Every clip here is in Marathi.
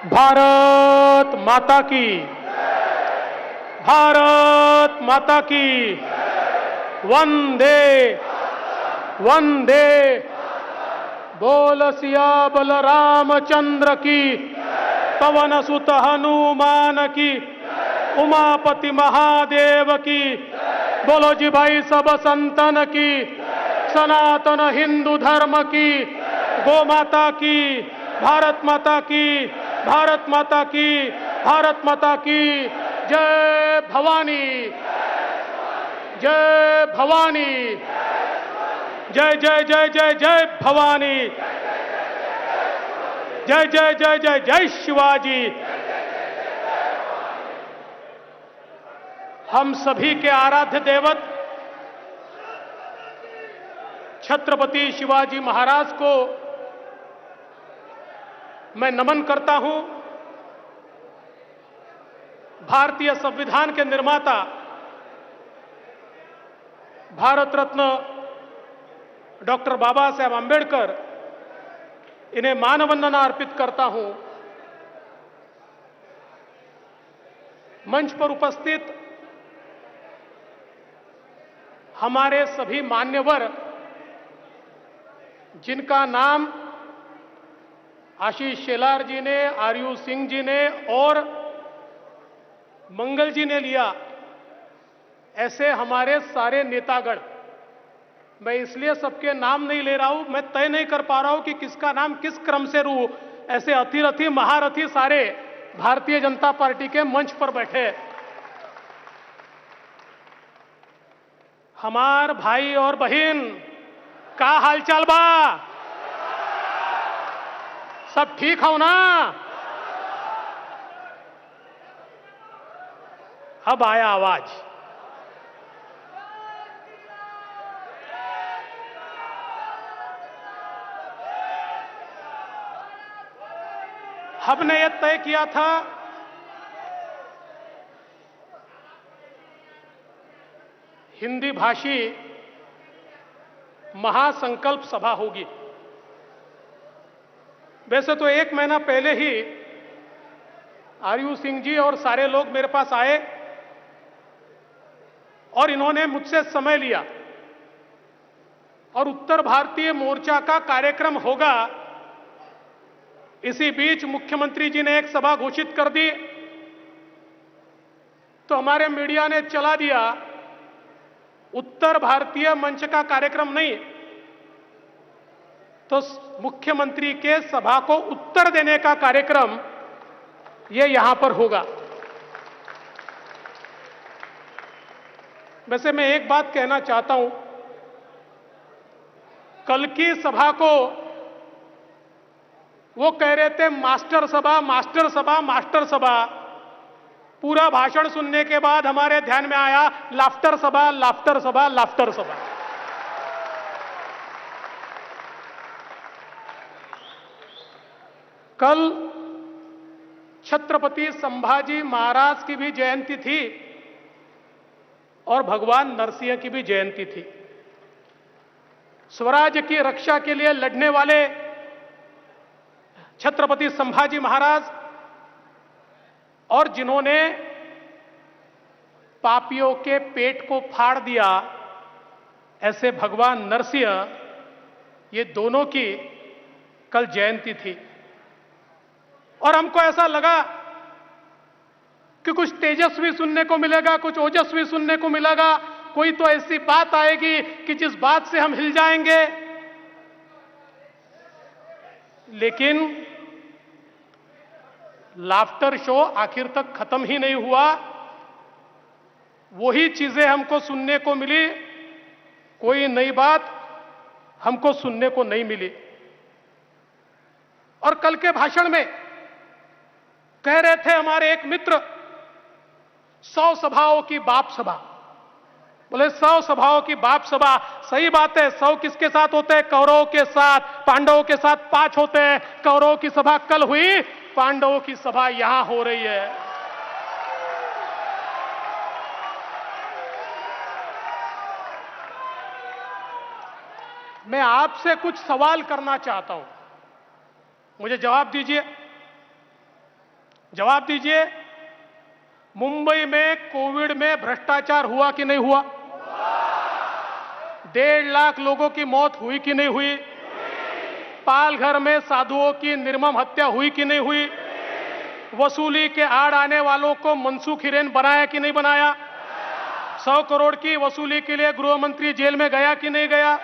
भारत माता की, भारत माता की, वंदे वंदे। बोल सियाबल रामचंद्र की, पवन सुत हनुमान की, उमापति महादेव की। बोलो जी भाई सब संतन की, सनातन हिंदू धर्म की, गो माता की, भारत माता की, भारत माता की, भारत माता की। जय भवानी, जय भवानी, जय जय जय जय जय भवानी, जय जय जय जय जय शिवाजी। हम सभी के आराध्य देवत छत्रपति शिवाजी महाराज को मैं नमन करता हूं। भारतीय संविधान के निर्माता भारत रत्न डॉक्टर बाबा साहेब आंबेडकर, इन्हें मानवंदना अर्पित करता हूं। मंच पर उपस्थित हमारे सभी मान्यवर, जिनका नाम आशीष शेलार जी ने, आरयू सिंह जी ने और मंगल जी ने लिया, ऐसे हमारे सारे नेतागण, मैं इसलिए सबके नाम नहीं ले रहा हूं, मैं तय नहीं कर पा रहा हूं कि किसका नाम किस क्रम से लूं। ऐसे अतिरथी महारथी सारे भारतीय जनता पार्टी के मंच पर बैठे, हमार भाई और बहन का हालचाल बा? सब ठीक हो ना? अब आया आवाज। हमने यह तय किया था हिंदी भाषी महासंकल्प सभा होगी। वैसे तो 1 महीना पहले ही आरयू सिंह जी और सारे लोग मेरे पास आए और इन्होंने मुझसे समय लिया और उत्तर भारतीय मोर्चा का कार्यक्रम होगा। इसी बीच मुख्यमंत्री जी ने एक सभा घोषित कर दी तो हमारे मीडिया ने चला दिया उत्तर भारतीय मंच का कार्यक्रम नहीं, तो मुख्यमंत्री के सभा को उत्तर देने का कार्यक्रम ये यहां पर होगा। वैसे मैं एक बात कहना चाहता हूं, कल की सभा को वो कह रहे थे मास्टर सभा, मास्टर सभा, मास्टर सभा। पूरा भाषण सुनने के बाद हमारे ध्यान में आया लाफ्टर सभा, लाफ्टर सभा, लाफ्टर सभा। कल छत्रपति संभाजी महाराज की भी जयंती थी और भगवान नरसिंह की भी जयंती थी। स्वराज्य की रक्षा के लिए लड़ने वाले छत्रपति संभाजी महाराज और जिन्होंने पापियों के पेट को फाड़ दिया, ऐसे भगवान नरसिंह, ये दोनों की कल जयंती थी। और हमको ऐसा लगा कि कुछ तेजस्वी सुनने को मिलेगा, कुछ ओजस्वी सुनने को मिलेगा, कोई तो ऐसी बात आएगी कि जिस बात से हम हिल जाएंगे। लेकिन लाफ्टर शो आखिर तक खत्म ही नहीं हुआ। वही चीजें हमको सुनने को मिली, कोई नई बात हमको सुनने को नहीं मिली। और कल के भाषण में कह रहे थे हमारे एक मित्र, 100 सभाओं की बाप सभा। बोले 100 सभाओं की बाप सभा, सही बात है। 100 किसके साथ होते हैं? कौरवों के साथ। पांडवों के साथ 5 होते हैं। कौरवों की सभा कल हुई, पांडवों की सभा यहां हो रही है। मैं आपसे कुछ सवाल करना चाहता हूं, मुझे जवाब दीजिए। जवाब दीजिए, मुंबई में कोविड में भ्रष्टाचार हुआ कि नहीं हुआ? 1.5 लाख लोगों की मौत हुई कि नहीं हुई? पालघर में साधुओं की निर्मम हत्या हुई कि नहीं हुई? वसूली के आड़ आने वालों को मनसूख हिरेन बनाया कि नहीं बनाया? 100 करोड़ की वसूली के लिए गृह मंत्री जेल में गया कि नहीं गया?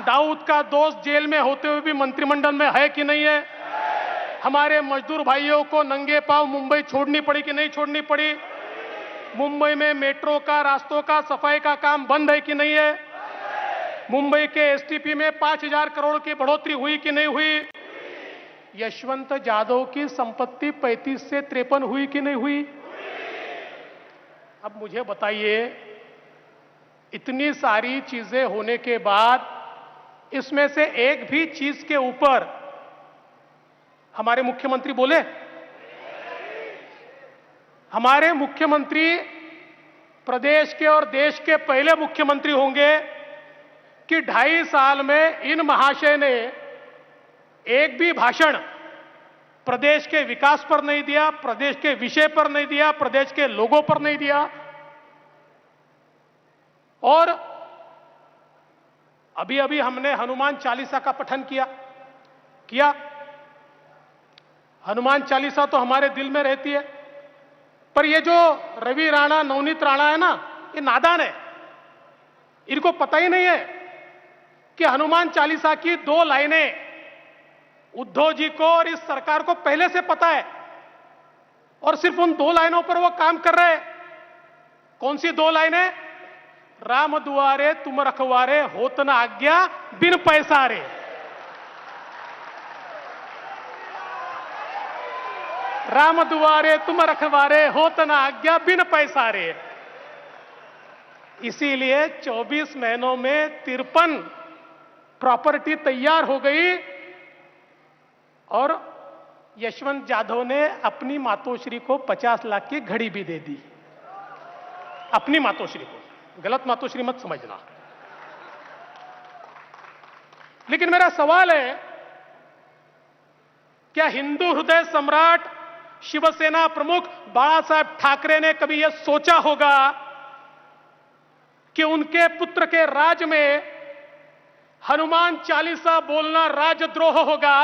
दाऊद का दोस्त जेल में होते हुए भी मंत्रिमंडल में है कि नहीं है? हमारे मजदूर भाइयों को नंगे पांव मुंबई छोड़नी पड़ी कि नहीं छोड़नी पड़ी? मुंबई में मेट्रो का, रास्तों का, सफाई का काम बंद है कि नहीं है? मुंबई के एसटीपी में 5,000 करोड़ की बढ़ोतरी हुई कि नहीं हुई? यशवंत जाधव की संपत्ति 35 से 53 हुई कि नहीं हुई? अब मुझे बताइए, इतनी सारी चीजें होने के बाद इसमें से एक भी चीज के ऊपर हमारे मुख्यमंत्री बोले? हमारे मुख्यमंत्री प्रदेश के और देश के पहले मुख्यमंत्री होंगे कि 2.5 साल में इन महाशय ने एक भी भाषण प्रदेश के विकास पर नहीं दिया, प्रदेश के विषय पर नहीं दिया, प्रदेश के लोगों पर नहीं दिया। और अभी अभी हमने हनुमान चालीसा का पठन किया। हनुमान चालीसा तो हमारे दिल में रहती है, पर ये जो रवि राणा, नवनीत राणा है ना, ये नादान है। इनको पता ही नहीं है कि हनुमान चालीसा की 2 लाइनें उद्धव जी को और इस सरकार को पहले से पता है, और सिर्फ उन 2 लाइनों पर वो काम कर रहे हैं। कौन सी 2 लाइनें? राम दुआरे तुम रखवारे, होत न आज्ञा बिन पैसारे। राम दुआरे तुम रखवारे, होत न आज्ञा बिन पैसारे। इसीलिए 24 महीनों में 53 प्रॉपर्टी तैयार हो गई, और यशवंत जाधव ने अपनी मातोश्री को 50 लाख की घड़ी भी दे दी। अपनी मातोश्री को, गलत मातोश्री मत समझना। लेकिन मेरा सवाल है, क्या हिंदू हृदय सम्राट शिवसेना प्रमुख बाला साहब ठाकरे ने कभी यह सोचा होगा कि उनके पुत्र के राज में हनुमान चालीसा बोलना राजद्रोह होगा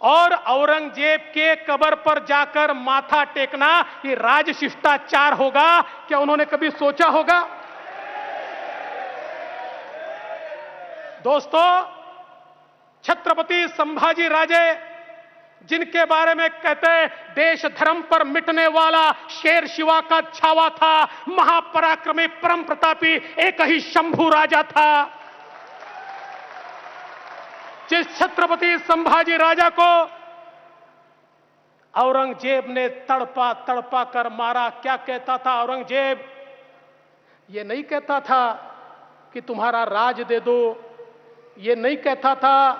और औरंगजेब के कब्र पर जाकर माथा टेकना ये राजशिष्टाचार होगा? क्या उन्होंने कभी सोचा होगा? दोस्तों, छत्रपति संभाजी राजे, जिनके बारे में कहते हैं देश धर्म पर मिटने वाला शेर शिवा का छावा था, महापराक्रमी परम प्रतापी एक ही शंभू राजा था। जिस छत्रपति संभाजी राजा को औरंगजेब ने तड़पा तड़पा कर मारा, क्या कहता था औरंगजेब? ये नहीं कहता था कि तुम्हारा राज दे दो, ये नहीं कहता था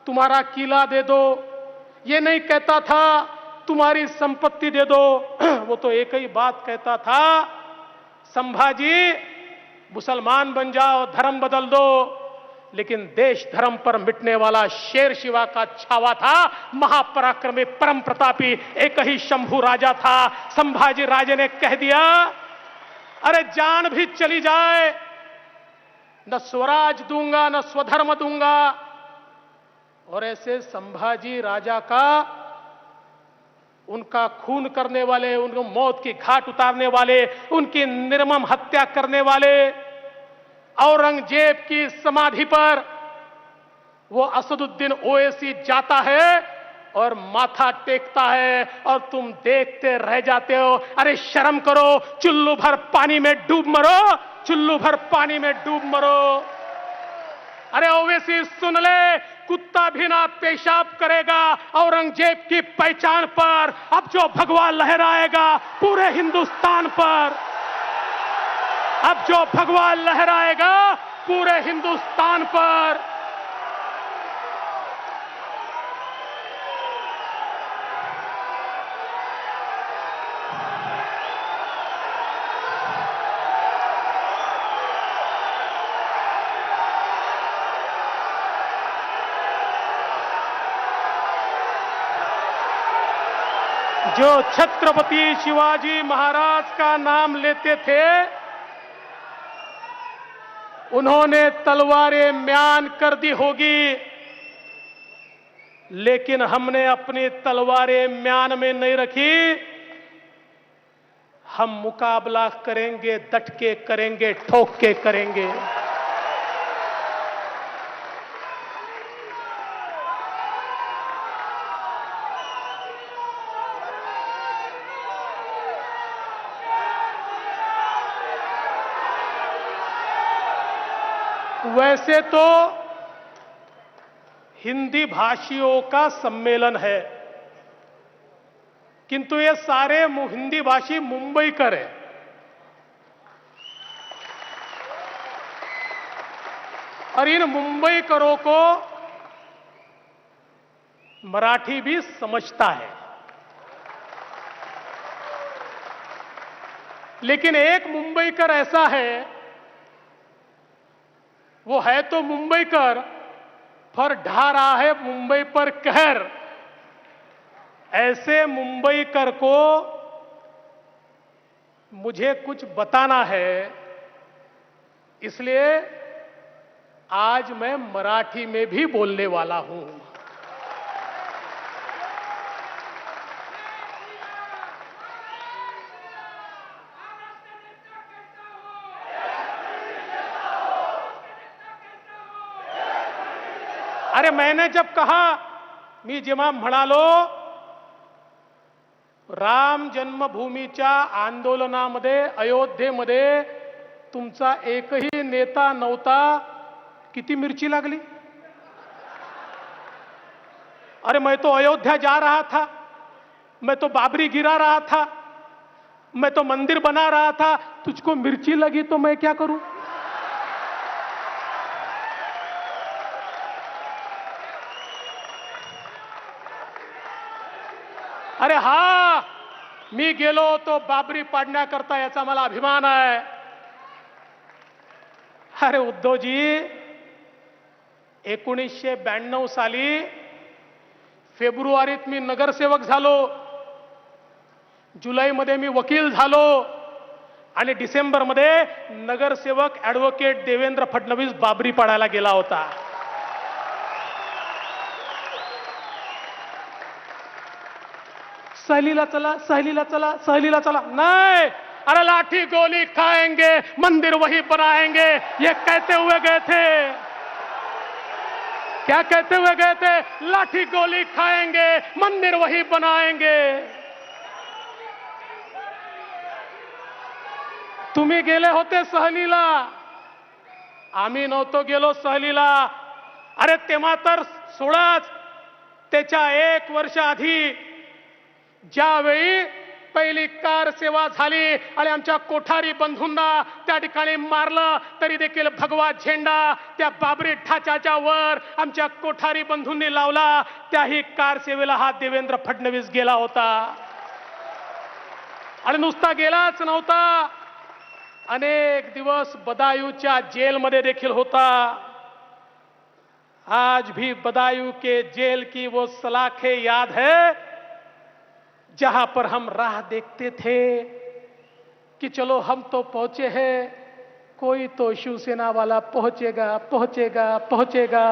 तुम्हारा किला दे दो, ये नहीं कहता था तुम्हारी संपत्ति दे दो। वो तो एक ही बात कहता था, संभाजी मुसलमान बन जाओ, धर्म बदल दो, लेकिन देश धर्म पर मिटने वाला शेर शिवा का छावा था, महापराक्रमी परम प्रतापी एक ही शंभू राजा था। संभाजी राजे ने कह दिया, अरे जान भी चली जाए न स्वराज दूंगा न स्वधर्म दूंगा। और ऐसे संभाजी राजा का, उनका खून करने वाले, उनको मौत की घाट उतारने वाले, उनकी निर्मम हत्या करने वाले औरंगजेब की समाधि पर वो असदुद्दीन ओवैसी जाता है और माथा टेकता है, और तुम देखते रह जाते हो। अरे शर्म करो, चुल्लू भर पानी में डूब मरो, चुल्लू भर पानी में डूब मरो। अरे ओवैसी सुन ले, कुत्ता भी ना पेशाब करेगा औरंगजेब की पहचान पर। अब जो भगवा लहराएगा पूरे हिंदुस्तान पर, अब जो भगवा लहराएगा पूरे हिंदुस्तान पर। जो छत्रपति शिवाजी महाराज का नाम लेते थे, उन्होंने तलवारें म्यान कर दी होगी, लेकिन हमने अपनी तलवारें म्यान में नहीं रखी। हम मुकाबला करेंगे, डट के करेंगे, ठोक के करेंगे। वैसे तो हिंदी भाषियों का सम्मेलन है, किंतु ये सारे हिंदी भाषी मुंबईकर हैं। और इन मुंबईकरों को मराठी भी समझता है, लेकिन एक मुंबईकर ऐसा है, वो है तो मुंबईकर, पर ढा रहा है मुंबई पर कहर। ऐसे मुंबईकर को मुझे कुछ बताना है, इसलिए आज मैं मराठी में भी बोलने वाला हूं। अरे मैंने जब कहा, मी जेव्हा म्हणालो राम जन्मभूमीच्या आंदोलनामध्ये अयोध्येमध्ये तुमचा एकही नेता नव्हता, किती मिर्ची लागली? अरे मैं तो अयोध्या जा रहा था, मैं तो बाबरी गिरा रहा था, मैं तो मंदिर बना रहा था, तुझको मिर्ची लगी तो मैं क्या करूं? अरे हा, मी गेलो तो बाबरी पाडण्याकरता, याचा मला अभिमान आहे। अरे उद्धवजी, 1992 साली फेब्रुवारीत मी नगरसेवक झालो, जुलैमध्ये मी वकील झालो, आणि डिसेंबरमध्ये नगरसेवक ॲडव्होकेट देवेंद्र फडणवीस बाबरी पाडायला गेला होता। सहलीला चला, सहलीला चला, सहलीला चला, नहीं। अरे लाठी गोली खाएंगे, मंदिर वही बनाएंगे, ये कहते हुए गए थे। क्या कहते हुए गए थे? लाठी गोली खाएंगे, मंदिर वही बनाएंगे। तुम्ही गेले होते सहलीला, आम्ही नव्हतो गेलो सहलीला। अरे तेव्हा तर सोडाच, त्याच्या 1 वर्ष आधी ज्यावेळी पहिली कार सेवा झाली आणि आमच्या कोठारी बंधूंना त्या ठिकाणी मारलं, तरी देखील भगवा झेंडा त्या बाबरी ढाच्याच्या वर आमच्या कोठारी बंधूंनी लावला। त्याही कार सेवेला हा देवेंद्र फडणवीस गेला होता, आणि नुसता गेलाच नव्हता, अनेक दिवस बदायूंच्या जेलमध्ये देखील होता। आज भी बदायूं के जेल की वो सलाखें याद है, जहां पर हम राह देखते थे कि चलो हम तो पहुंचे हैं, कोई तो शिवसेना वाला पहुंचेगा पहुंचेगा पहुंचेगा,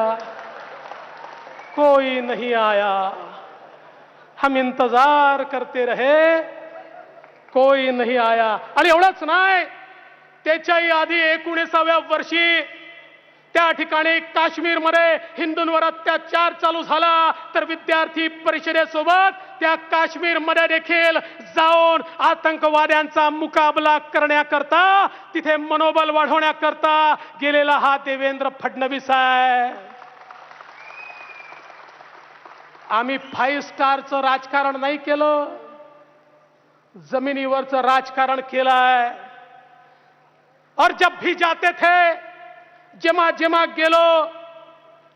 कोई नहीं आया। हम इंतजार करते रहे, कोई नहीं आया। आणि एवढंच नाही, त्याच्याही आधी 19व्या वर्षी त्या ठिकाणी काश्मीरमध्ये हिंदूंवर अत्याचार चालू झाला, तर विद्यार्थी परिषदेसोबत त्या काश्मीरमध्ये देखील जाऊन आतंकवाद्यांचा मुकाबला करण्याकरता, तिथे मनोबल वाढवण्याकरता गेलेला हा देवेंद्र फडणवीस आहे। आम्ही 5 स्टारचं राजकारण नाही केलं, जमिनीवरचं राजकारण केलंय। और जब भी जाते थे, जेव्हा जेव्हा गेलो,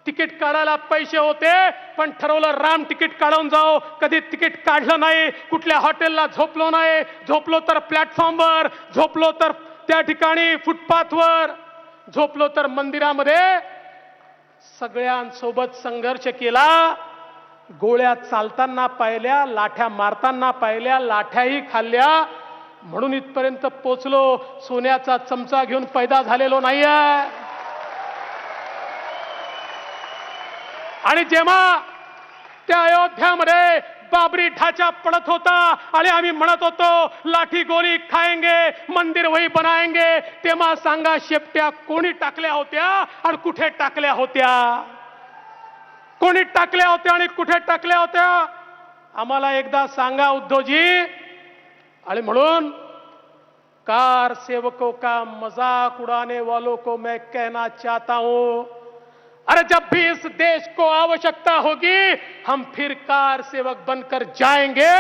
तिकीट काढायला पैसे होते, पण ठरवलं राम तिकीट काढून जाओ, कधी तिकीट काढलं नाही, कुठल्या हॉटेलला झोपलो नाही, झोपलो तर प्लॅटफॉर्मवर, झोपलो तर त्या ठिकाणी फुटपाथवर, झोपलो तर मंदिरामध्ये, सगळ्यांसोबत संघर्ष केला। गोळ्या चालताना पाहिल्या, लाठ्या मारताना पाहिल्या, लाठ्याही खाल्ल्या, म्हणून इथपर्यंत पोचलो. सोन्याचा चमचा घेऊन पैदा झालेलो नाहीये. आणि जेव्हा त्या अयोध्यामध्ये बाबरी ढाचा पडत होता आणि आम्ही म्हणत होतो लाठी गोली खाएंगे, मंदिर वही बनाएंगे, तेव्हा सांगा शेपट्या कोणी टाकल्या होत्या आणि कुठे टाकल्या होत्या? कोणी टाकल्या होत्या आणि कुठे टाकल्या होत्या? आम्हाला एकदा सांगा उद्धवजी. आणि म्हणून कार सेवकों का मजाक उड़ाने वालों को मैं कहना चाहता हूं, अरे जब भी इस देश को आवश्यकता होगी हम फिर कार सेवक बनकर जाएंगे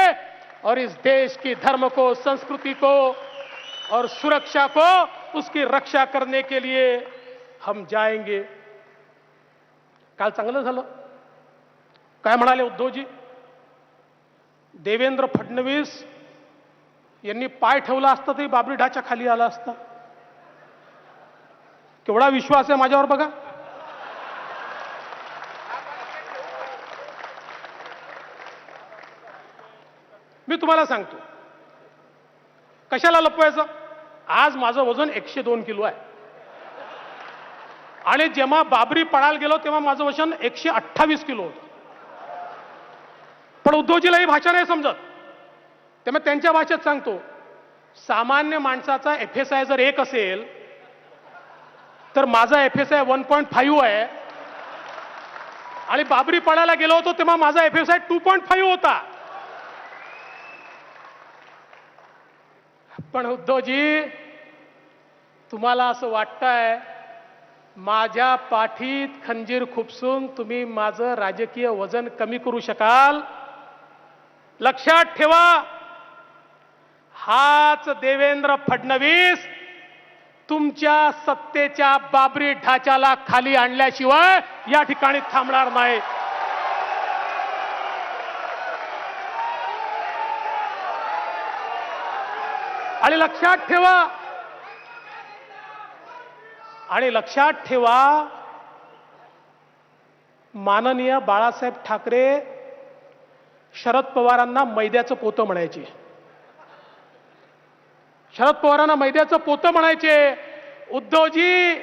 और इस देश की धर्म को, संस्कृति को और सुरक्षा को, उसकी रक्षा करने के लिए हम जाएंगे. काल चांगलं झालं. काय म्हणाले उद्धवजी? देवेंद्र फडणवीस यांनी पाय ठेवला असता तरी बाबरी ढाच्या खाली आला असता. केवढा विश्वास आहे माझ्यावर बघा. मी तुम्हाला सांगतो कशाला लपवायचं. आज माझं वजन 102 किलो आहे आणि जेव्हा बाबरी पळायला गेलो तेव्हा माझं वजन 128 किलो होतं. पण उद्धवजीला ही भाषा नाही समजत, त्यामुळे त्यांच्या भाषेत सांगतो. सामान्य माणसाचा FSI जर 1 असेल तर माझा FSI 1.5 आहे आणि बाबरी पळायला गेलो होतो तेव्हा माझा FSI 2.5 होता. पण उद्धवजी तुम्हाला असं वाटतंय माझ्या पाठीत खंजीर खुपसून तुम्ही माझं राजकीय वजन कमी करू शकाल? लक्षात ठेवा, हाच देवेंद्र फडणवीस तुमच्या सत्तेच्या बाबरी ढाच्याला खाली आणल्याशिवाय या ठिकाणी थांबणार नाही. आणि लक्षात ठेवा, माननीय बाळासाहेब ठाकरे शरद पवारांना मैद्याचं पोतं म्हणायचे. शरद पवारांना मैद्याचं पोतं म्हणायचे. उद्धवजी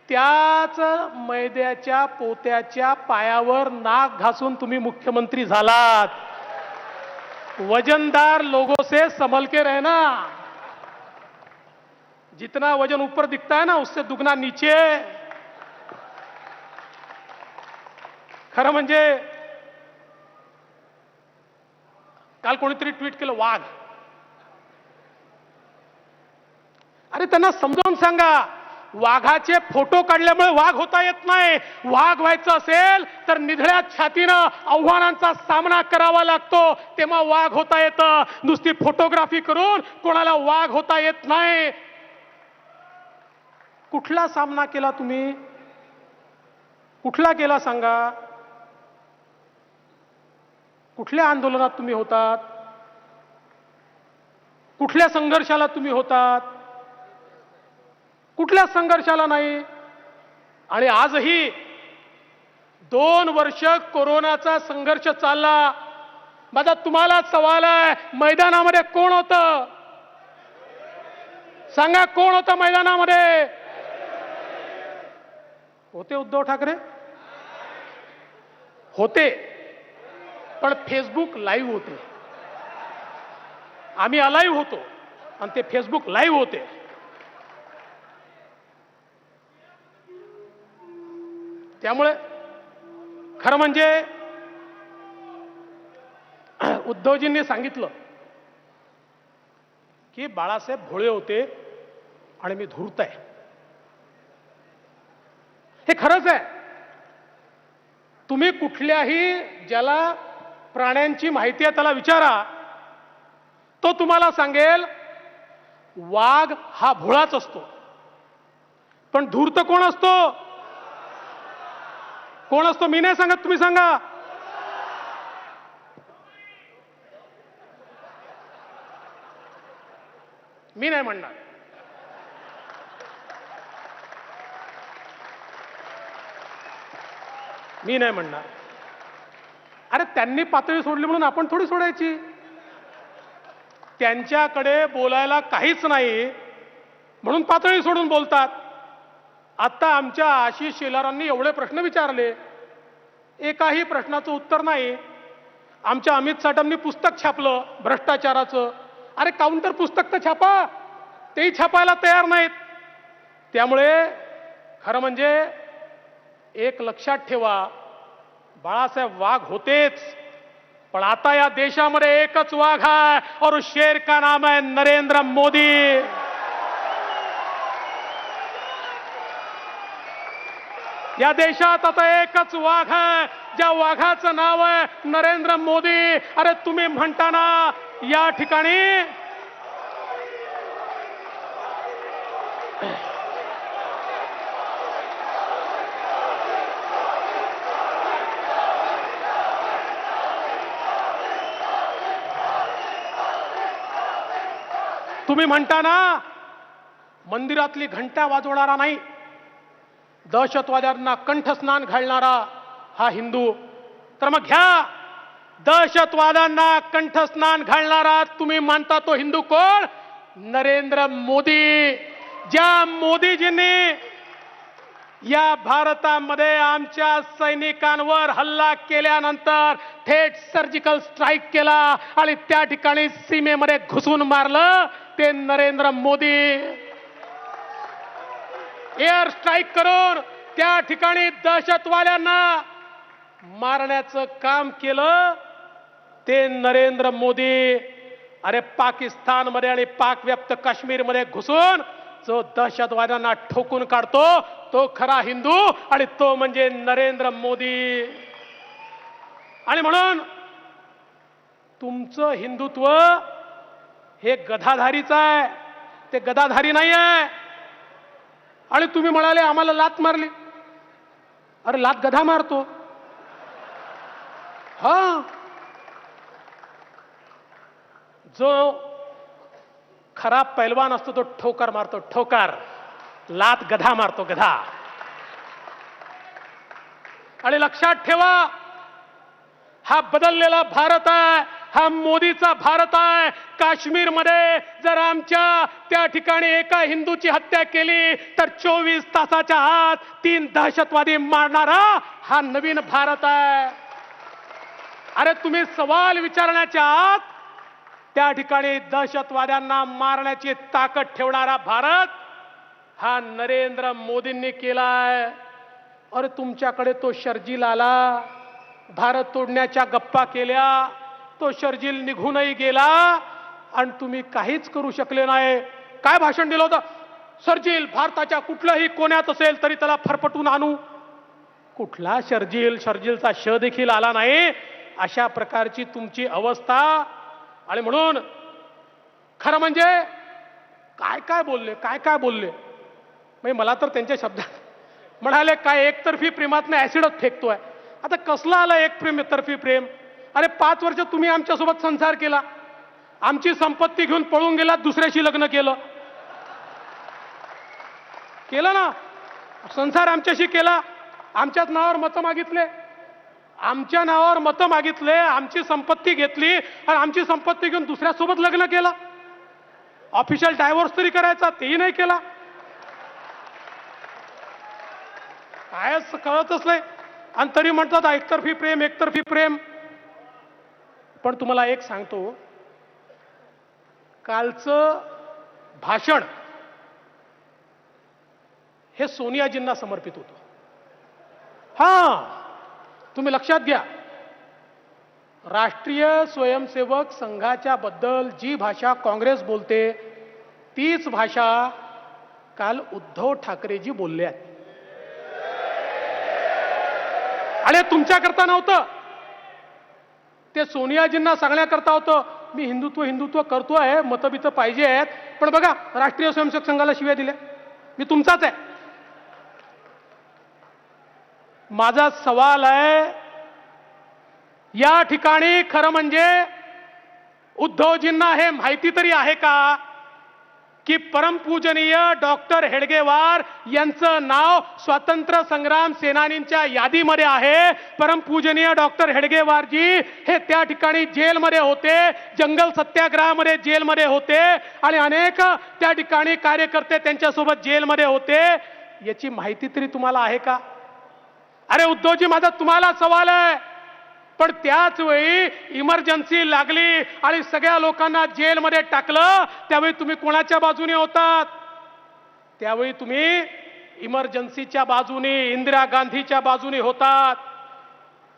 त्याच मैद्याच्या पोत्याच्या पायावर नाक घासून तुम्ही मुख्यमंत्री झालात. वजनदार लोगों से संभल के रहना. जितना वजन ऊपर दिखता है ना उससे दुगना नीचे. खरं म्हणजे काल कोणीतरी ट्विट केलं वाघ. अरे त्यांना समजावून सांगा, वाघाचे फोटो काढल्यामुळे वाघ होता येत नाही. वाघ व्हायचं असेल तर निधड्या छातीनं आव्हानांचा सामना करावा लागतो, तेव्हा वाघ होता येतं. नुसती फोटोग्राफी करून कोणाला वाघ होता येत नाही. कुठला सामना केला तुम्ही? कुठला केला सांगा? कुठल्या आंदोलनात तुम्ही होतात? कुठल्या संघर्षाला तुम्ही होतात? कुठल्या संघर्षाला नाही. आणि आजही 2 वर्ष कोरोनाचा संघर्ष चालला. माझा तुम्हाला सवाल आहे, मैदानामध्ये कोण होतं? सांगा, कोण होतं मैदानामध्ये? होते उद्धव ठाकरे? होते, पण फेसबुक लाईव्ह होते. आम्ही अलाईव्ह होतो आणि ते फेसबुक लाईव्ह होते. त्यामुळे खरं म्हणजे उद्धवजींनी सांगितलं की बाळासाहेब भोळे होते आणि मी धूर्त आहे. हे खरंच आहे. तुम्ही कुठल्याही ज्याला प्राण्यांची माहिती आहे त्याला विचारा, तो तुम्हाला सांगेल वाघ हा भोळाच असतो. पण धूर्त कोण असतो? कोण असतो? मी नाही सांगत, तुम्ही सांगा. मी नाही म्हणणार. मी नाही म्हणणार. अरे त्यांनी पातळी सोडली म्हणून आपण थोडी सोडायची. त्यांच्याकडे बोलायला काहीच नाही म्हणून पातळी सोडून बोलतात. आता आमच्या आशिष शेलारांनी एवढे प्रश्न विचारले, एकाही प्रश्नाचं उत्तर नाही. आमच्या अमित साटमनी पुस्तक छापलं भ्रष्टाचाराचं. अरे काउंटर पुस्तक तर छापा, तेही छापायला तयार नाहीत. त्यामुळे खरं म्हणजे एक लक्षात ठेवा, बाळासाहेब वाघ होतेच, पण आता या देशामध्ये एकच वाघ आहे और उस शेर का नाम है नरेंद्र मोदी. या देशात आता एकच वाघ आहे, ज्या वाघाचं नाव आहे नरेंद्र मोदी. अरे तुम्ही म्हणता ना या ठिकाणी तुम्ही म्हणता ना मंदिरातली घंटा वाजवणारा नाही, दहशतवाद्यांना कंठस्नान घालणारा हा हिंदू. तर मग घ्या, दहशतवाद्यांना कंठस्नान घालणारा तुम्ही मानता तो हिंदू कोण? नरेंद्र मोदी. ज्या मोदीजींनी या भारतामध्ये आमच्या सैनिकांवर हल्ला केल्यानंतर थेट सर्जिकल स्ट्राईक केला आणि त्या ठिकाणी सीमेमध्ये घुसून मारलं, ते नरेंद्र मोदी. एअर स्ट्राईक करून त्या ठिकाणी दहशतवाद्यांना मारण्याचं काम केलं, ते नरेंद्र मोदी. अरे पाकिस्तानमध्ये आणि पाकव्याप्त काश्मीरमध्ये घुसून जो दहशतवाद्यांना ठोकून काढतो तो खरा हिंदू, आणि तो म्हणजे नरेंद्र मोदी. आणि म्हणून तुमचं हिंदुत्व हे गधाधारीचं आहे, ते गदाधारी नाही आहे. आणि तुम्ही म्हणाले आम्हाला लात मारली. अरे लात गधा मारतो. हा, जो खरा पैलवान असतो तो ठोकर मारतो, ठोकर. लात गधा मारतो, गधा. आणि लक्षात ठेवा, हा बदललेला भारत आहे, हा मोदीचा भारत आहे. काश्मीरमध्ये जर आमच्या त्या ठिकाणी एका हिंदूची हत्या केली तर 24 तासाच्या आत 3 दहशतवादी मारणारा हा नवीन भारत आहे. अरे तुम्ही सवाल विचारण्याच्या आत त्या ठिकाणी दहशतवाद्यांना मारण्याची ताकद ठेवणारा भारत हा नरेंद्र मोदींनी केलाय. अरे तुमच्याकडे तो शर्जील आला, भारत तोडण्याच्या गप्पा केल्या, तो शर्जील निघूनही गेला आणि तुम्ही काहीच करू शकले नाही. काय भाषण दिलं होतं? शर्जील भारताच्या कुठल्याही कोण्यात असेल तरी त्याला फरफटून आणू. कुठला शर्जील? शर्जीलचा श देखील आला नाही. अशा प्रकारची तुमची अवस्था. आणि म्हणून खरं म्हणजे काय काय बोलले, काय काय बोलले. म्हणजे मला तर त्यांच्या शब्दात म्हणाले काय एकतर्फी प्रेमातनं ऍसिडच फेकतोय. आता कसलं आलं एकतर्फी प्रेम? अरे 5 वर्ष तुम्ही आमच्यासोबत संसार केला, आमची संपत्ती घेऊन पळून गेला, दुसऱ्याशी लग्न केलं ना. संसार आमच्याशी केला, आमच्याच नावावर मतं मागितले, आमच्या नावावर मतं मागितले, आमची संपत्ती घेतली आणि आमची संपत्ती घेऊन दुसऱ्यासोबत लग्न केलं. ऑफिशियल डायव्होर्स तरी करायचा, तेही नाही केला. कायच कळतच नाही. आणि तरी म्हणतात एकतर्फी प्रेम, एकतर्फी प्रेम. पण तुम्हाला एक सांगतो, कालचं भाषण हे सोनियाजींना समर्पित होतं. हा, तुम्ही लक्षात घ्या, राष्ट्रीय स्वयंसेवक संघाच्या बद्दल जी भाषा काँग्रेस बोलते तीच भाषा काल उद्धव ठाकरेजी बोलले आहेत. आणि तुमच्याकरता नव्हतं, ते सोनियाजींना सांगण्याकरता होतं. मी हिंदुत्व हिंदुत्व करतोय, मतबित पाहिजे आहेत, पण बघा राष्ट्रीय स्वयंसेवक संघाला शिव्या दिल्या. मी तुमचाच आहे. माझा सवाल आहे, या ठिकाणी खरं म्हणजे उद्धवजींना हे माहिती तरी आहे का की परमपूजनीय डॉक्टर हेडगेवार यांचं नाव स्वातंत्र्य संग्राम सेनानींच्या यादीमध्ये आहे. परमपूजनीय डॉक्टर हेडगेवारजी हे त्या ठिकाणी जेलमध्ये होते, जंगल सत्याग्रहामध्ये जेलमध्ये होते आणि अनेक त्या ठिकाणी कार्यकर्ते त्यांच्यासोबत जेलमध्ये होते. याची माहिती तरी तुम्हाला आहे का? अरे उद्धवजी, माझा तुम्हाला सवाल आहे. पण त्याच वेळी इमर्जन्सी लागली आणि सगळ्या लोकांना जेलमध्ये टाकलं, त्यावेळी तुम्ही कोणाच्या बाजूने होतात? त्यावेळी तुम्ही इमर्जन्सीच्या बाजूने, इंदिरा गांधीच्या बाजूने होतात.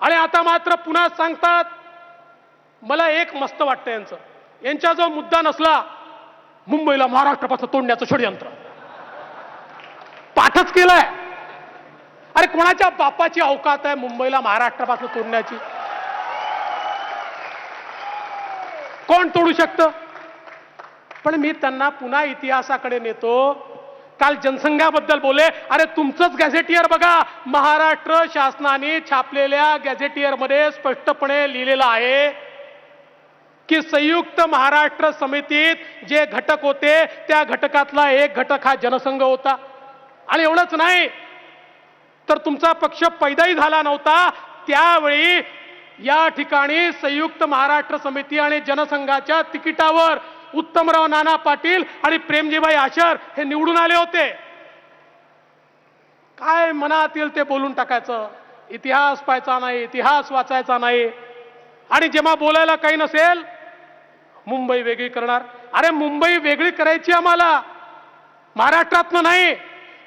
आणि आता मात्र पुन्हा सांगतात. मला एक मस्त वाटतं यांचा जो मुद्दा नसला, मुंबईला महाराष्ट्रापासून तोडण्याचं षडयंत्र पाठच केलंय. अरे कोणाच्या बापाची अवकात आहे मुंबईला महाराष्ट्रापासून तोडण्याची? कोण तोडू शकतं? पण मी त्यांना पुन्हा इतिहासाकडे नेतो. काल जनसंघाबद्दल बोले. अरे तुमचंच गॅझेटियर बघा, महाराष्ट्र शासनाने छापलेल्या गॅझेटियरमध्ये स्पष्टपणे लिहिलेलं आहे की संयुक्त महाराष्ट्र समितीत जे घटक होते त्या घटकातला एक घटक हा जनसंघ होता. आणि एवढंच नाही तर तुमचा पक्ष पैदाही झाला नव्हता त्यावेळी या ठिकाणी संयुक्त महाराष्ट्र समिती आणि जनसंघाच्या तिकिटावर उत्तमराव नाना पाटील आणि प्रेमजीभाई आशर हे निवडून आले होते. काय मनात येईल ते बोलून टाकायचं, इतिहास पाहायचा नाही, इतिहास वाचायचा नाही. आणि जेव्हा बोलायला काही नसेल, मुंबई वेगळी करणार. अरे मुंबई वेगळी करायची आम्हाला, महाराष्ट्रातनं नाही.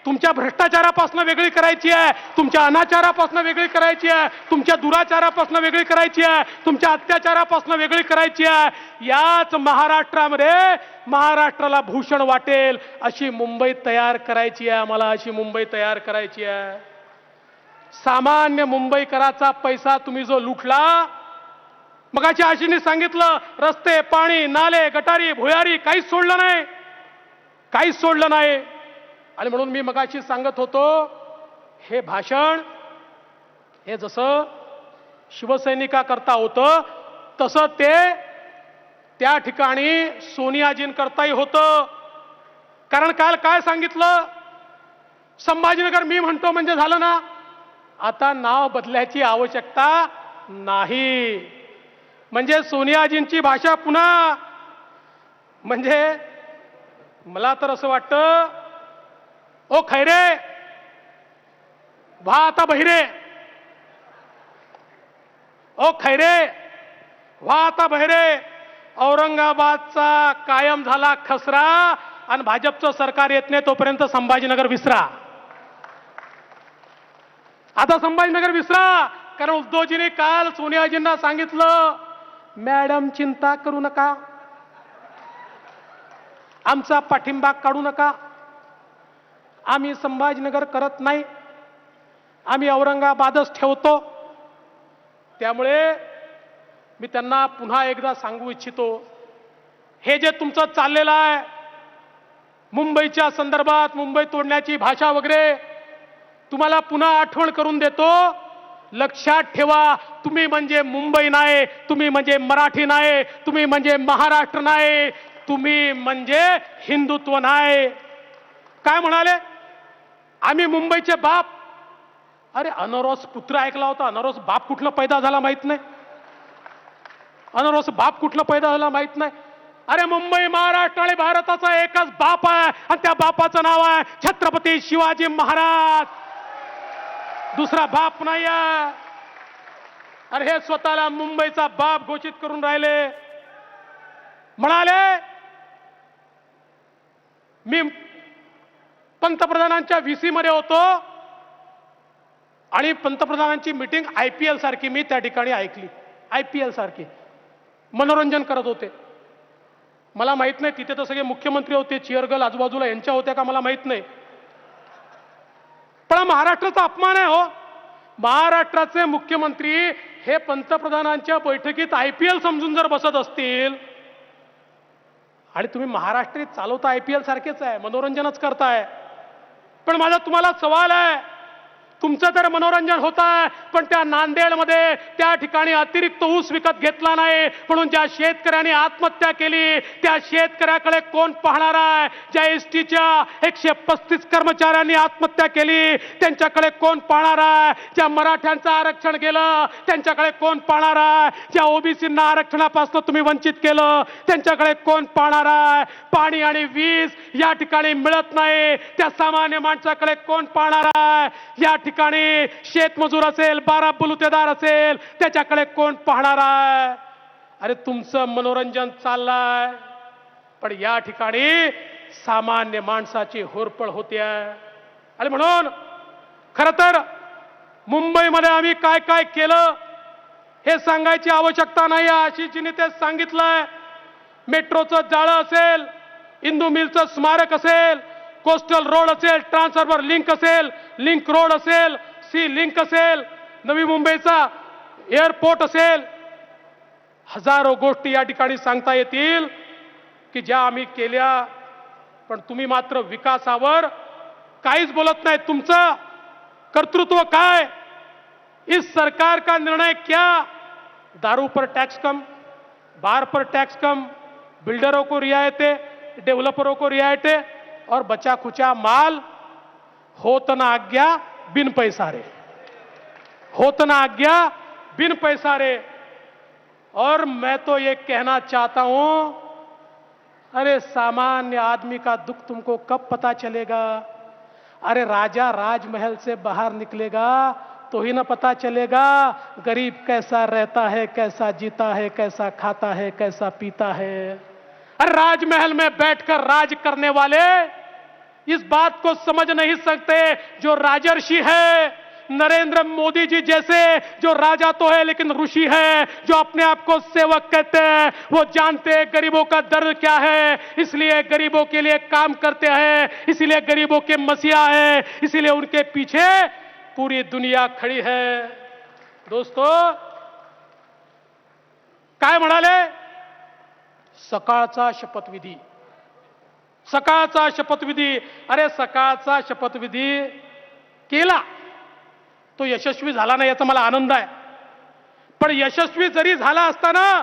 तुमच्या भ्रष्टाचारापासून वेगळी करायची आहे, तुमच्या अनाचारापासून वेगळी करायची आहे, तुमच्या दुराचारापासून वेगळी करायची आहे, तुमच्या अत्याचारापासून वेगळी करायची आहे. याच महाराष्ट्रामध्ये महाराष्ट्राला भूषण वाटेल अशी मुंबई तयार करायची आहे आम्हाला, अशी मुंबई तयार करायची आहे. सामान्य मुंबईकराचा पैसा तुम्ही जो लुटला, मगाशी आशीने सांगितलं, रस्ते, पाणी, नाले, गटारी, भुयारी काहीच सोडलं नाही, काहीच सोडलं नाही. आणि म्हणून मी मगाशी सांगत होतो, हे भाषण हे जसं शिवसैनिकाकरता होतं तसं ते त्या ठिकाणी सोनियाजींकरताही होतं. कारण काल काय सांगितलं, संभाजीनगर मी म्हणतो म्हणजे झालं ना, आता नाव बदलायची आवश्यकता नाही. म्हणजे सोनियाजींची भाषा पुन्हा, म्हणजे मला तर असं वाटतं, ओ खैरे व्हा आता बहिरे, ओ खैरे व्हा आता बहिरे. औरंगाबादचा कायम झाला खसरा आणि भाजपचं सरकार येत नाही तोपर्यंत संभाजीनगर विसरा. आता संभाजीनगर विसरा. कारण उद्धवजींनी काल सोनियाजींना सांगितलं, मॅडम चिंता करू नका, आमचा पाठिंबा काढू नका, आम्ही संभाजीनगर करत नाही, आम्ही औरंगाबादच ठेवतो. त्यामुळे मी त्यांना पुन्हा एकदा सांगू इच्छितो, हे जे तुमचं चाललेलं आहे मुंबईच्या संदर्भात, मुंबई तोडण्याची भाषा वगैरे, तुम्हाला पुन्हा आठवण करून देतो. लक्षात ठेवा, तुम्ही म्हणजे मुंबई नाही, तुम्ही म्हणजे मराठी नाही, तुम्ही म्हणजे महाराष्ट्र नाही, तुम्ही म्हणजे हिंदुत्व नाही. काय म्हणाले, आम्ही मुंबईचे बाप. अरे अनरोस पुत्र ऐकला होता, अनरोस बाप कुठला पैदा झाला माहित नाही, अनरोस बाप कुठला पैदा झाला माहित नाही. अरे मुंबई महाराष्ट्र आणि भारताचा एकच बाप आहे आणि त्या बापाचं नाव आहे छत्रपती शिवाजी महाराज, दुसरा बाप नाही आहे. अरे हे स्वतःला मुंबईचा बाप घोषित करून राहिले. म्हणाले मी पंतप्रधानांच्या व्हीसी मध्ये होतो आणि पंतप्रधानांची मीटिंग IPL सारखी मी त्या ठिकाणी ऐकली. IPL सारखी मनोरंजन करत होते. मला माहित नाही तिथे तर सगळे मुख्यमंत्री होते, चेअरगर्ल आजूबाजूला यांच्या होत्या का मला माहित नाही. पण महाराष्ट्राचा अपमान आहे हो. महाराष्ट्राचे मुख्यमंत्री हे पंतप्रधानांच्या बैठकीत IPL समजून जर बसत असतील आणि तुम्ही महाराष्ट्र चालवता IPL सारखेच आहे, मनोरंजनच करताय. पण माझा तुम्हाला सवाल आहे, तुमचं तर मनोरंजन होत आहे, पण त्या नांदेडमध्ये त्या ठिकाणी अतिरिक्त ऊस विकत घेतला नाही म्हणून ज्या शेतकऱ्यांनी आत्महत्या केली त्या शेतकऱ्याकडे कोण पाहणार आहे? ज्या एसटीच्या 135 कर्मचाऱ्यांनी आत्महत्या केली त्यांच्याकडे कोण पाहणार आहे? ज्या मराठ्यांचं आरक्षण गेलं त्यांच्याकडे कोण पाहणार आहे? ज्या ओबीसींना आरक्षणापासून तुम्ही वंचित केलं त्यांच्याकडे कोण पाहणार आहे? पाणी आणि वीज या ठिकाणी मिळत नाही त्या सामान्य माणसाकडे कोण पाहणार आहे? या ठिकाणी शेतमजूर असेल, 12 बलुतेदार असेल, त्याच्याकडे कोण पाहणार आहे? अरे तुमचं मनोरंजन चाललंय, पण या ठिकाणी सामान्य माणसाची होरपळ होते आहे. आणि म्हणून खर तर मुंबईमध्ये आम्ही काय काय केलं हे सांगायची आवश्यकता नाही. आशिषजींनी ते सांगितलंय. मेट्रोचं जाळं असेल, इंदू मिलचं स्मारक असेल, कोस्टल रोड असेल, ट्रान्सफॉर्मर लिंक असेल, लिंक रोड असेल, सी लिंक असेल, नवी मुंबईचा एअरपोर्ट असेल, हजारो गोष्टी या ठिकाणी सांगता येतील की ज्या आम्ही केल्या. पण तुम्ही मात्र विकासावर काहीच बोलत नाही. तुमचं कर्तृत्व काय? इस सरकार का निर्णय क्या? दारू पर टैक्स कम, बार पर टैक्स कम, बिल्डरों को रियायतें, डेवलपरों को रियायतें और बचा खुचा माल. होत ना आज्ञा बिन पैसा रे, होत ना आज्ञा बिन पैसा रे. और मैं तो ये कहना चाहता हूं, अरे सामान्य आदमी का दुख तुमको कब पता चलेगा? अरे राजा राजमहल से बाहर निकलेगा तो ही ना पता चलेगा गरीब कैसा रहता है, कैसा जीता है, कैसा खाता है, कैसा पीता है. अरे राजमहल में बैठकर राज करने वाले इस बात को समझ नहीं सकते. जो राजर्षि है, नरेंद्र मोदी जी जैसे, जो राजा तो है लेकिन ऋषि है, जो अपने आप को सेवक कहते हैं, वो जानते हैं गरीबों का दर्द क्या है, इसलिए गरीबों के लिए काम करते हैं, इसलिए गरीबों के मसीहा है, इसलिए उनके पीछे पूरी दुनिया खड़ी है. दोस्तों काय म्हणाले? सकाळचा शपथविधी, सकाळचा शपथविधी. अरे सकाळचा शपथविधी केला, तो यशस्वी झाला नाही याचा मला आनंद आहे. पण यशस्वी जरी झाला असताना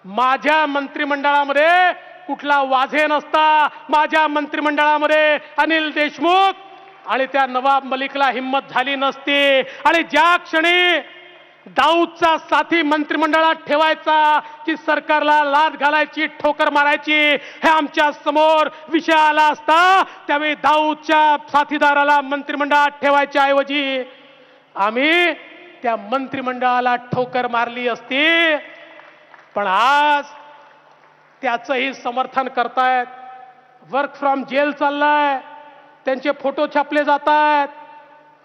माझ्या मंत्रिमंडळामध्ये कुठला वाझे नसता. माझ्या मंत्रिमंडळामध्ये अनिल देशमुख आणि त्या नवाब मलिकला हिम्मत झाली नसती. आणि ज्या क्षणी दाऊदचा साथी मंत्रिमंडळात ठेवायचा की सरकारला लाथ घालायची, ठोकर मारायची, हे आमच्या समोर विषय आला असता, त्यावेळी दाऊदच्या साथीदाराला मंत्रिमंडळात ठेवायच्या ऐवजी आम्ही त्या मंत्रिमंडळाला ठोकर मारली असती. पण आज त्याचंही समर्थन करतायत. वर्क फ्रॉम जेल चाललाय, त्यांचे फोटो छापले जात आहेत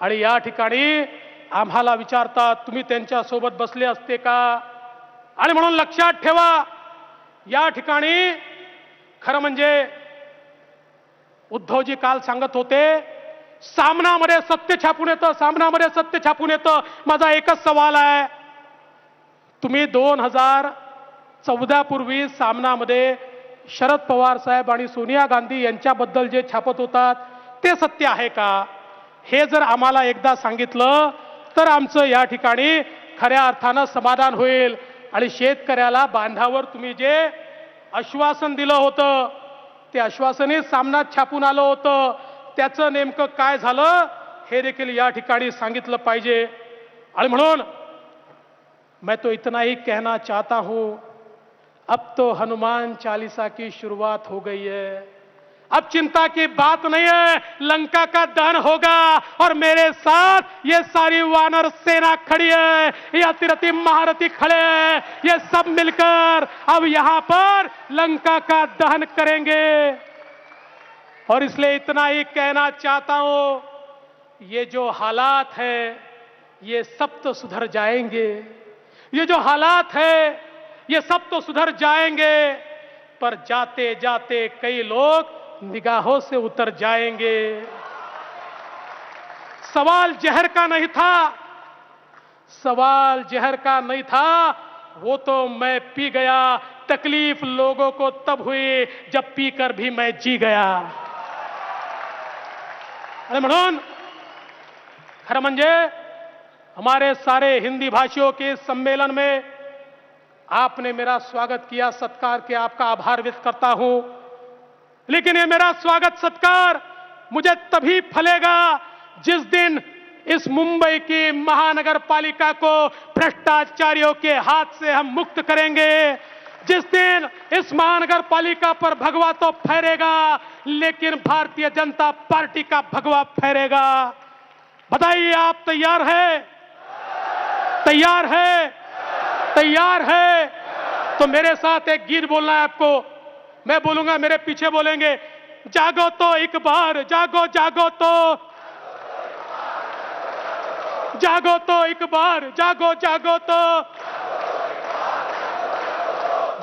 आणि या ठिकाणी आम्हाला विचारतात तुम्ही त्यांच्या सोबत बसले असते का? आणि म्हणून लक्षात ठेवा, या ठिकाणी खरं म्हणजे उद्धवजी काल सांगत होते सामनामध्ये सत्य छापून येतं, सामनामध्ये सत्य छापून येतं. माझा एकच सवाल आहे, तुम्ही 2014 पूर्वी सामनामध्ये शरद पवार साहेब आणि सोनिया गांधी यांच्याबद्दल जे छापत होतात ते सत्य आहे का? हे जर आम्हाला एकदा सांगितलं तर आमचं या ठिकाणी खऱ्या अर्थानं समाधान होईल. आणि शेतकऱ्याला बांधावर तुम्ही जे आश्वासन दिलं होतं ते आश्वासनही सामनात छापून आलं होतं, त्याचं नेमकं काय झालं हे देखील या ठिकाणी सांगितलं पाहिजे. आणि म्हणून मैं तो इतना ही कहना चाहता हूं, अब तो हनुमान चालीसा की शुरुआत हो गई है. अब चिंता की बात नहीं है, लंका का दहन होगा और मेरे साथ ये सारी वानर सेना खड़ी है, ये अतिरथी महारथी खड़े हैं, ये सब मिलकर अब यहां पर लंका का दहन करेंगे. और इसलिए इतना ही कहना चाहता हूं, ये जो हालात है ये सब तो सुधर जाएंगे. ये जो हालात है ये सब तो सुधर जाएंगे, पर जाते जाते कई लोग निगाहों से उतर जाएंगे. सवाल जहर का नहीं था, सवाल जहर का नहीं था, वो तो मैं पी गया. तकलीफ लोगों को तब हुई जब पीकर भी मैं जी गया. आणि म्हणून खरं म्हणजे हमारे सारे हिंदी भाषियों के इस सम्मेलन में आपने मेरा स्वागत किया, सत्कार किया, आपका आभार व्यक्त करता हूं। लेकिन ये मेरा स्वागत सत्कार मुझे तभी फलेगा जिस दिन इस मुंबई की महानगर पालिका को भ्रष्टाचारियों के हाथ से हम मुक्त करेंगे। जिस दिन इस महानगर पालिका पर भगवा तो फहरेगा, लेकिन भारतीय जनता पार्टी का भगवा फहरेगा। बताइए, आप तैयार है? तैयार है? तैयार है? तो मेरे साथ एक गीत बोलना है आपको। मैं बोलूंगा, मेरे पीछे बोलेंगे, जागो तो एक बार, जागो जागो तो, जागो तो एक बार, जागो जागो तो,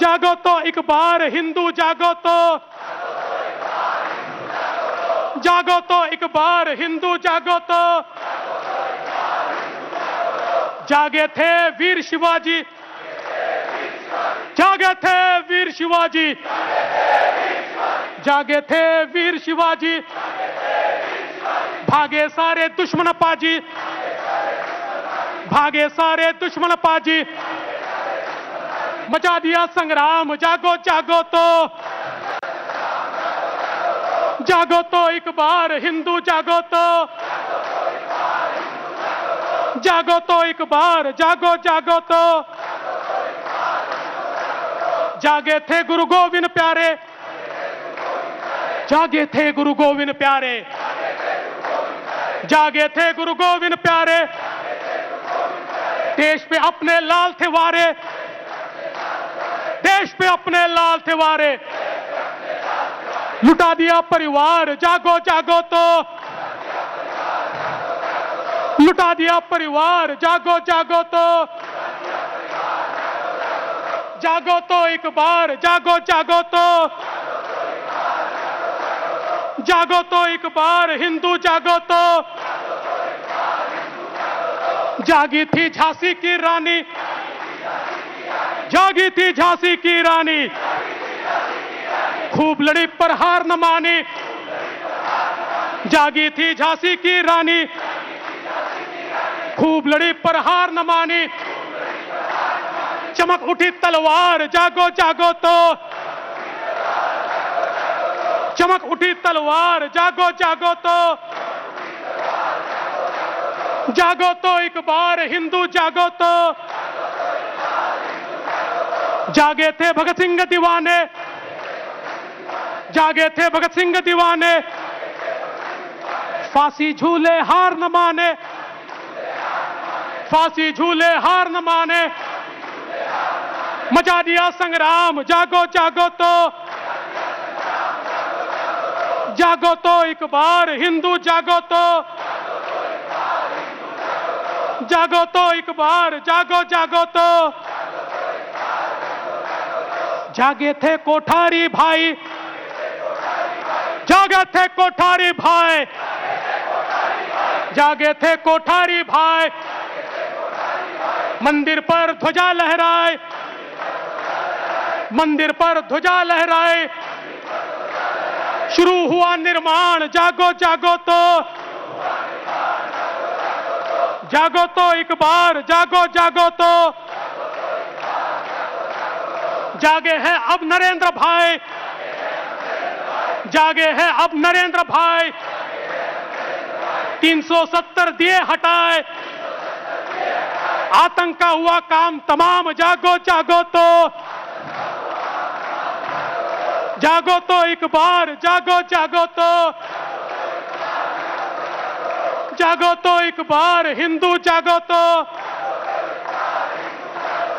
जागो तो एक बार हिंदू, जागो तो, जागो तो एक बार हिंदू, जागो तो। जागे थे वीर शिवाजी, जागे थे वीर शिवाजी, जागे थे वीर शिवाजी, भागे सारे दुश्मन पाजी, भागे सारे दुश्मन पाजी, मचा दिया संग्राम, जागो जागो तो, जागो तो एक बार हिंदू, जागो तो, जागो तो एक बार, जागो जागो तो। जागे थे गुरु गोविंद प्यारे, जागे थे गुरु गोविंद प्यारे, जागे थे गुरु गोविंद प्यारे। देश पे अपने लाल थे वारे, देश पे अपने लाल थे वारे, लुटा दिया परिवार, जागो जागो तो, लुटा दिया परिवार, जागो जागो तो, जागो तो एक बार, जागो जागो तो, जागो तो एक बार हिंदू, जागो तो। जागी थी झांसी की रानी, जागी थी झांसी की रानी, खूब लड़ी पर हार न मानी, जागी थी झांसी की रानी, खूब लड़ी पर हार न मानी। चमक उठी तलवार, जागो जागो तो, चमक उठी तलवार, जागो जागो तो, जागो तो एक बार हिंदू, जागो तो। जागे थे भगत सिंह दीवाने, जागे थे भगत सिंह दीवाने, फांसी झूले हार न माने, फांसी झूले हार न माने, मचा दिया संग्राम, जागो जागो तो, जागो तो एक बार हिंदू, जागो तो, जागो तो एक बार, जागो जागो तो। जागे थे कोठारी भाई, जागे थे कोठारी भाई, जागे थे कोठारी भाई, मंदिर पर ध्वजा लहराए, मंदिर पर ध्वजा लहराए, शुरू हुआ निर्माण, जागो जागो तो, जागो तो एक बार, जागो जागो तो। जागे हैं अब नरेंद्र भाई, जागे हैं अब नरेंद्र भाई, 370 दिए हटाए, आतंक का हुआ काम तमाम, जागो जागो तो, जागो तो एक बार, जागो जागो तो, जागो तो एक बार हिंदू, जागो तो।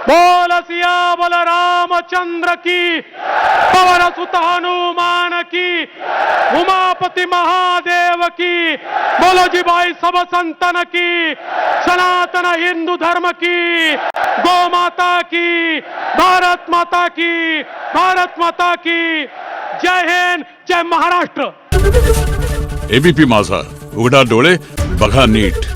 बोल सियावर रामचंद्र की, पवन सुत हनुमान की, उमापति महादेव की। बोलो जी भाई सब संतन की, सनातन हिंदू धर्म की, गौ माता की, भारत माता की, भारत माता की। जय हिंद, जय महाराष्ट्र। एबीपी माझा, उघडा डोळे बघा नीट।